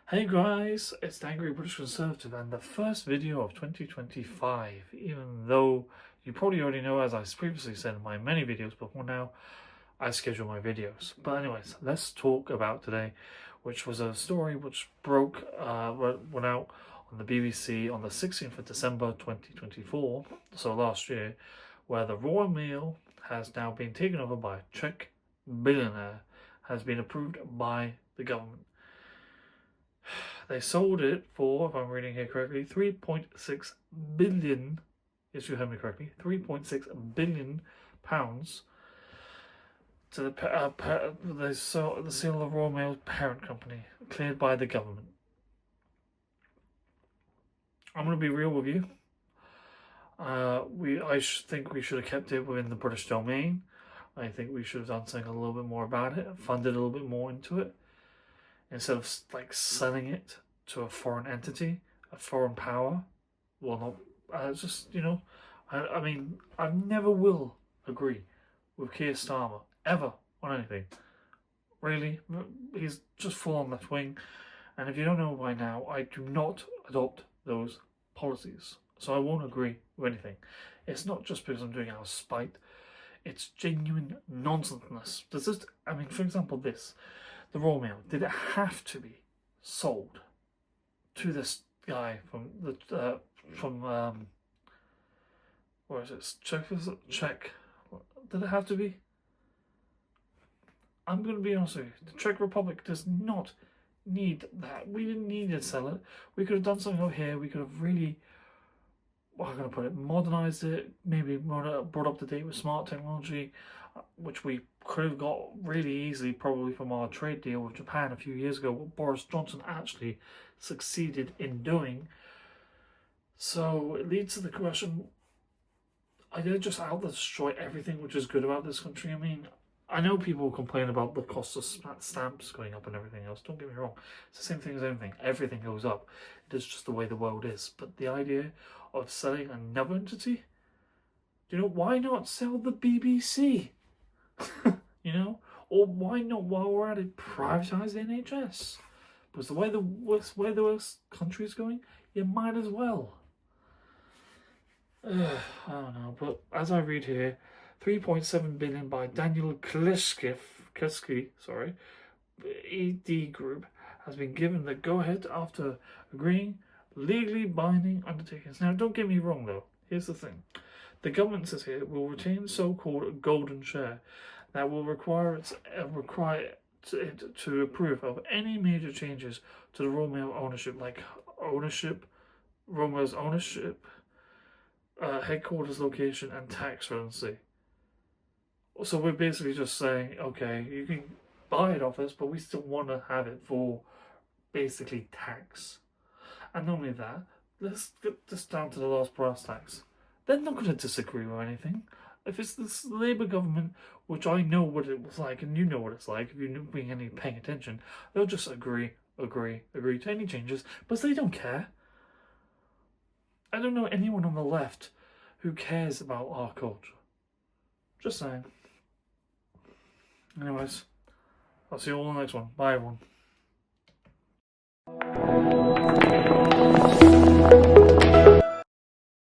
Hey guys, it's the Angry British Conservative and the first video of 2025, even though you probably already know, as I previously said in my many videos before now, I schedule my videos. But anyways, let's talk about today, which was a story which went out on the BBC on the 16th of December 2024, so last year, where the Royal Mail has now been taken over by a Czech billionaire, has been approved by the government. They sold it for, if I'm reading here correctly, 3.6 billion, yes, you heard me correctly, 3.6 billion pounds to the sale of Royal Mail's parent company, cleared by the government. I'm going to be real with you. I think we should have kept it within the British domain. I think we should have done something a little bit more about it, funded a little bit more into it, instead of like selling it to a foreign entity, a foreign power. Well, not just, you know, I mean, I never will agree with Keir Starmer ever on anything. Really, he's just full on left wing, and if you don't know by now, I do not adopt those policies, so I won't agree with anything. It's not just because I'm doing it out of spite. It's genuine nonsense. Does this? I mean, for example, this. The Royal Mail, did it have to be sold to this guy from where is it? Czech. Did it have to be? I'm going to be honest with you. The Czech Republic does not need that. We didn't need to sell it. We could have done something over here. We could have really, how am I going to put it, modernized it, maybe brought up to date with smart technology, which we could have got really easily probably from our trade deal with Japan a few years ago, what Boris Johnson actually succeeded in doing. So it leads to the question, are they just out to destroy everything which is good about this country? I mean, I know people complain about the cost of stamps going up and everything else. Don't get me wrong. It's the same thing as anything. Everything goes up. It is just the way the world is. But the idea of selling another entity, you know, why not sell the BBC? You know, or why not, while we're at it, privatize the NHS? Because the way the country is going, you might as well. I don't know, but as I read here, 3.7 billion by Daniel Kleski, ED Group, has been given the go-ahead after agreeing legally binding undertakings. Now, don't get me wrong though. Here's the thing: the government says here will retain so-called golden share that will require it to approve of any major changes to the Royal Mail ownership, like Royal Mail's ownership, headquarters location, and tax residency. So we're basically just saying, okay, you can buy it off us, but we still want to have it for basically tax. And not only that, let's get this down to the last brass tacks. They're not going to disagree with anything. If it's this Labour government, which I know what it was like, and you know what it's like if you've been paying attention, they'll just agree to any changes, but they don't care. I don't know anyone on the left who cares about our culture. Just saying. Anyways, I'll see you all in the next one. Bye, everyone.